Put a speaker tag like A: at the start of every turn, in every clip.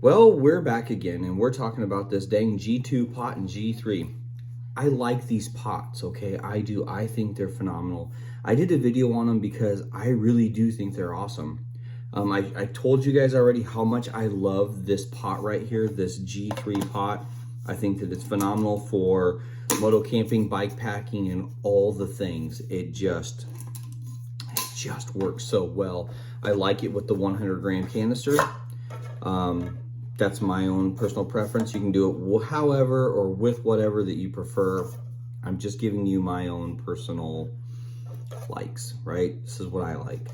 A: Well, we're back again, and we're talking about this dang G2 pot and G3. I like these pots, okay? I do. I think they're phenomenal. I did a video on them because I really do think they're awesome. I told you guys already how much I love this pot right here, this G3 pot. I think that it's phenomenal for moto camping, bike packing, and all the things. It just works so well. I like it with the 100-gram canister. That's my own personal preference. You can do it however or with whatever that you prefer. I'm just giving you my own personal likes, right? This is what I like.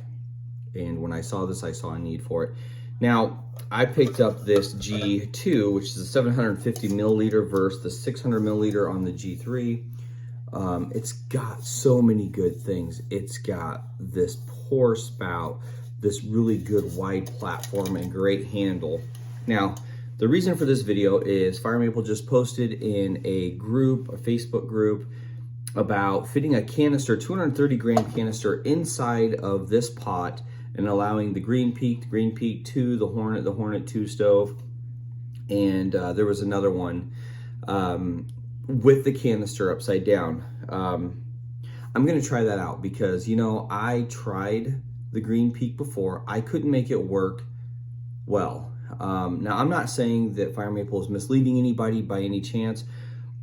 A: And when I saw this, I saw a need for it. Now, I picked up this G2, which is a 750 milliliter versus the 600 milliliter on the G3. It's got so many good things. It's got this pour spout, this really good wide platform, and great handle. Now, the reason for this video is Firemaple just posted in a group, a Facebook group, about fitting a canister, 230-gram canister inside of this pot and allowing the GreenPeak 2, the Hornet 2 stove, and there was another one with the canister upside down. I'm gonna try that out because, you know, I tried the GreenPeak before. I couldn't make it work well. Now, I'm not saying that Firemaple is misleading anybody by any chance.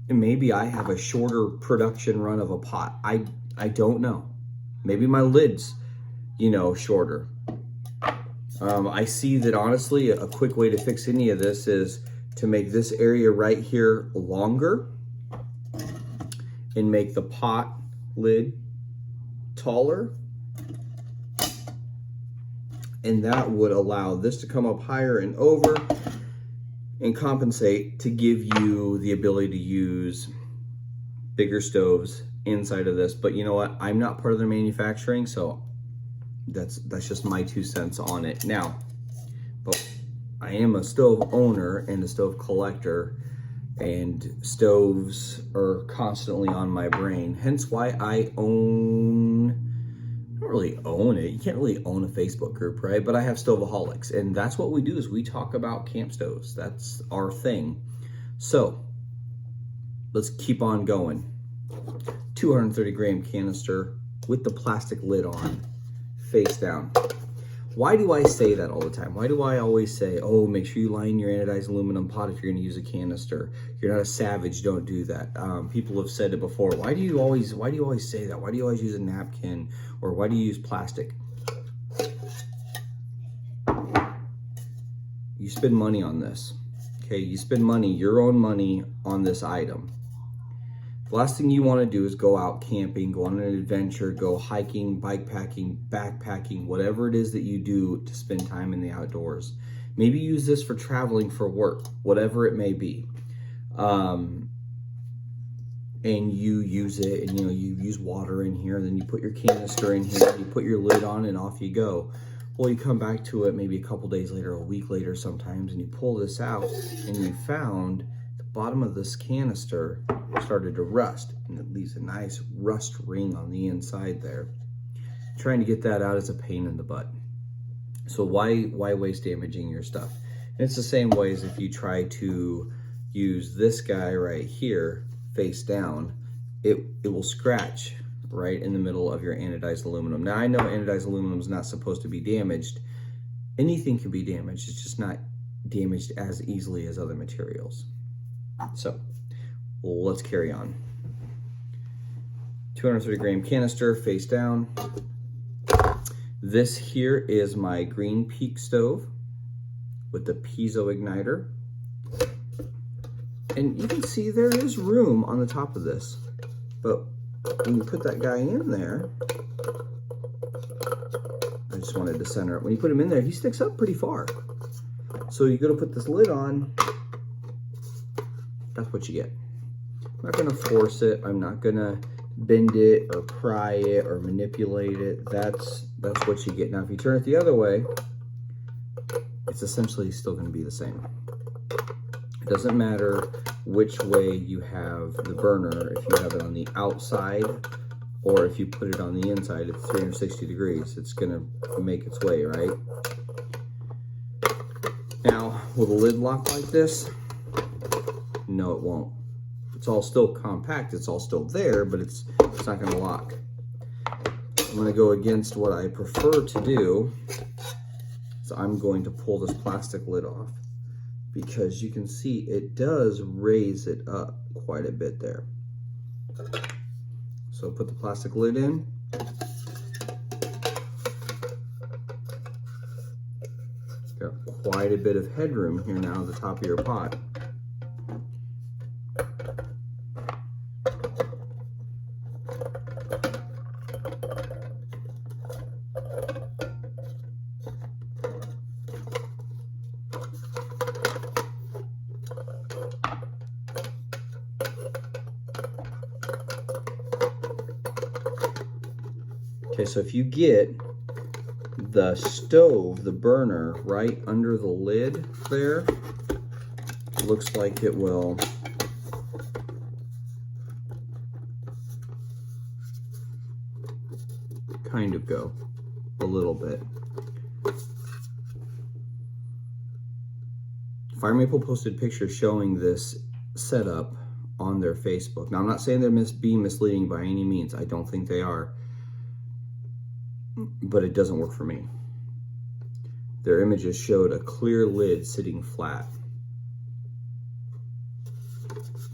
A: And maybe I have a shorter production run of a pot. I don't know. Maybe my lid's, you know, shorter. I see that, honestly, a quick way to fix any of this is to make this area right here longer and make the pot lid taller. And that would allow this to come up higher and over and compensate to give you the ability to use bigger stoves inside of this. But you know what? I'm not part of their manufacturing, so that's just my 2 cents on it. Now, but I am a stove owner and a stove collector, and stoves are constantly on my brain. Hence why I don't really own it. You can't really own a Facebook group, right? But I have Stoveaholics, and that's what we do is we talk about camp stoves. That's our thing. So let's keep on going. 230-gram canister with the plastic lid on, face down. Why do I say that all the time? Why do I always say, oh, make sure you line your anodized aluminum pot if you're gonna use a canister? You're not a savage, don't do that. People have said it before. Why do you always say that? Why do you always use a napkin? Or why do you use plastic? You spend money on this, okay? You spend money, your own money, on this item. The last thing you want to do is go out camping, go on an adventure, go hiking, bike packing, backpacking, whatever it is that you do to spend time in the outdoors. Maybe use this for traveling for work, whatever it may be. And you use it, and you know, you use water in here, and then you put your canister in here, you put your lid on, and off you go. Well, you come back to it maybe a couple days later, a week later sometimes, and you pull this out, and you found the bottom of this canister started to rust, and it leaves a nice rust ring on the inside there. Trying to get that out is a pain in the butt. So why waste damaging your stuff? And it's the same way as if you try to use this guy right here face down, it will scratch right in the middle of your anodized aluminum. Now, I know anodized aluminum is not supposed to be damaged. Anything can be damaged. It's just not damaged as easily as other materials. So let's carry on. 230-gram canister face down. This here is my GreenPeak stove with the piezo igniter. And you can see there is room on the top of this. But when you put that guy in there, I just wanted to center it. When you put him in there, he sticks up pretty far. So you go to put this lid on, that's what you get. I'm not gonna force it. I'm not gonna bend it or pry it or manipulate it. That's what you get. Now, if you turn it the other way, it's essentially still gonna be the same. It doesn't matter which way you have the burner, if you have it on the outside or if you put it on the inside at 360 degrees, it's gonna make its way, right? Now, will the lid lock like this? No, it won't. It's all still compact, it's all still there, but it's not gonna lock. I'm gonna go against what I prefer to do. So I'm going to pull this plastic lid off because you can see it does raise it up quite a bit there. So put the plastic lid in. Got quite a bit of headroom here now at the top of your pot. Okay, so if you get the stove, the burner, right under the lid there, it looks like it will kind of go a little bit. Firemaple posted pictures showing this setup on their Facebook. Now, I'm not saying they're being misleading by any means. I don't think they are. But it doesn't work for me. Their images showed a clear lid sitting flat.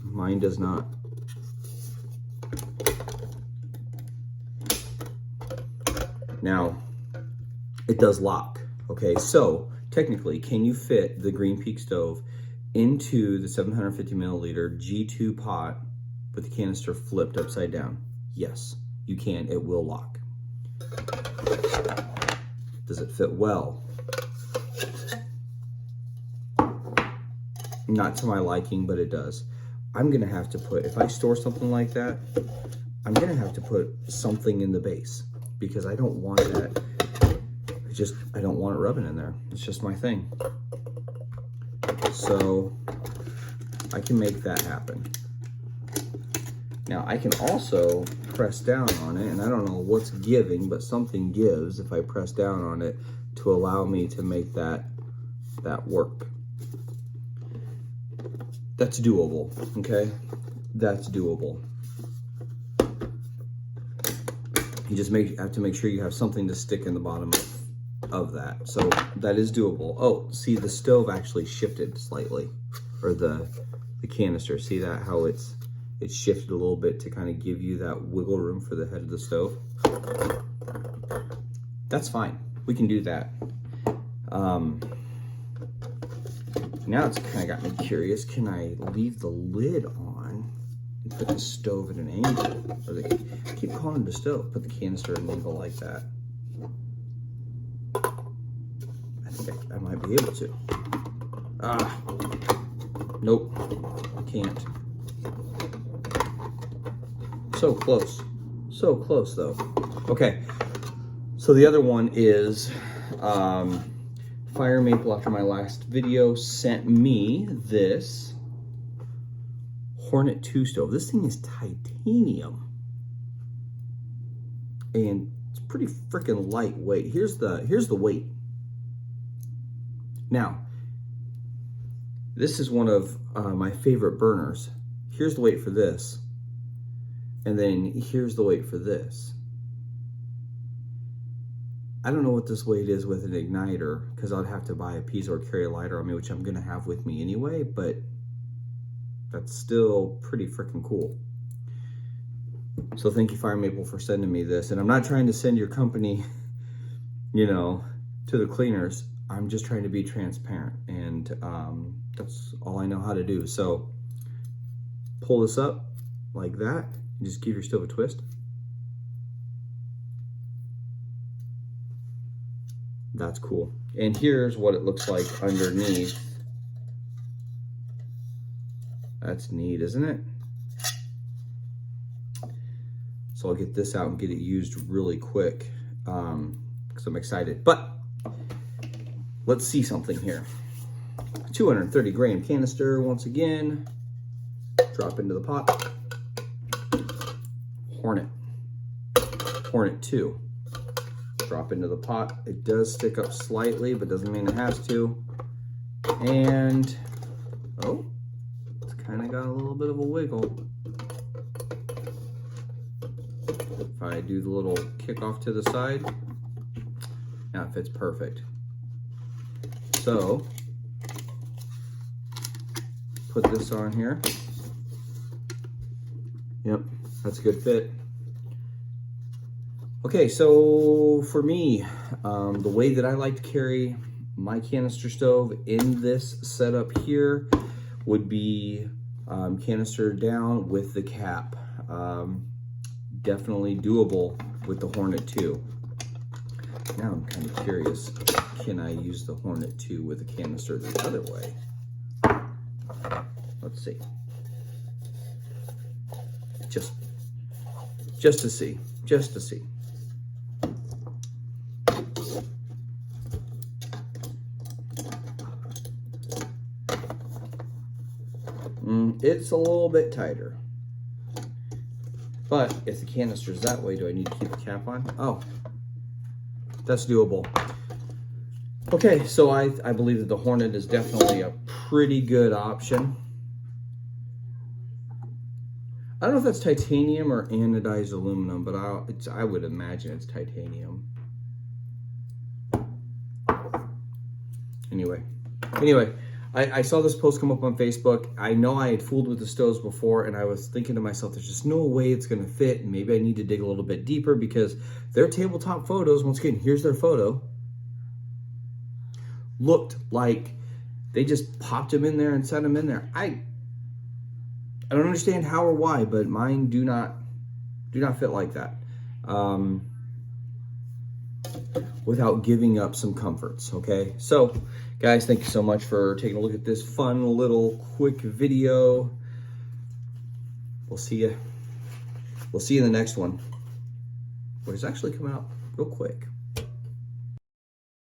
A: Mine does not. Now, it does lock. Okay, so technically, can you fit the GreenPeak stove into the 750 milliliter G2 pot with the canister flipped upside down? Yes, you can. It will lock. Does it fit well? Not to my liking, but it does. I'm gonna have to put, if I store something like that, I'm gonna have to put something in the base because I don't want that. I don't want it rubbing in there. It's just my thing. So I can make that happen. Now I can also press down on it, and I don't know what's giving, but something gives if I press down on it to allow me to make that work. That's doable, okay? That's doable. You just have to make sure you have something to stick in the bottom of that. So that is doable. Oh, see, the stove actually shifted slightly, or the canister. See that, how it's shifted a little bit to kind of give you that wiggle room for the head of the stove. That's fine. We can do that. Now it's kind of got me curious. Can I leave the lid on and put the stove at an angle? Or they keep calling it a stove. Put the canister at an angle like that. I think I might be able to. Nope. I can't. So close. So close though. Okay. So the other one is Firemaple, after my last video, sent me this Hornet 2 stove. This thing is titanium. And it's pretty freaking lightweight. Here's the weight. Now, this is one of my favorite burners. Here's the weight for this. And then here's the weight for this. I don't know what this weight is with an igniter, because I'd have to buy a piece or carry a lighter on me, which I'm gonna have with me anyway, but that's still pretty freaking cool. So thank you, Firemaple, for sending me this. And I'm not trying to send your company, you know, to the cleaners. I'm just trying to be transparent, and that's all I know how to do. So pull this up like that, and just give your stove a twist. That's cool. And here's what it looks like underneath. That's neat, isn't it? So I'll get this out and get it used really quick because I'm excited. But let's see something here. 230 gram canister once again. Drop into the pot. Hornet 2. Drop into the pot. It does stick up slightly, but doesn't mean it has to. And, oh, it's kind of got a little bit of a wiggle. If I do the little kick off to the side, now it fits perfect. So, put this on here. Yep, that's a good fit. Okay, so for me, the way that I like to carry my canister stove in this setup here would be canister down with the cap. Definitely doable with the Hornet 2. Now I'm kind of curious, can I use the Hornet 2 with a canister the other way? Let's see. Just to see, just to see. It's a little bit tighter. But if the canister's that way, do I need to keep the cap on? Oh, that's doable. Okay, so I believe that the Hornet is definitely a pretty good option. I don't know if that's titanium or anodized aluminum, but I would imagine it's titanium. Anyway, I saw this post come up on Facebook. I know I had fooled with the stoves before, and I was thinking to myself, there's just no way it's going to fit, and maybe I need to dig a little bit deeper because their tabletop photos, once again, here's their photo, looked like they just popped them in there and set them in there. I don't understand how or why, but mine do not fit like that. Without giving up some comforts, okay? So, guys, thank you so much for taking a look at this fun little quick video. We'll see you in the next one, which is actually coming up real quick.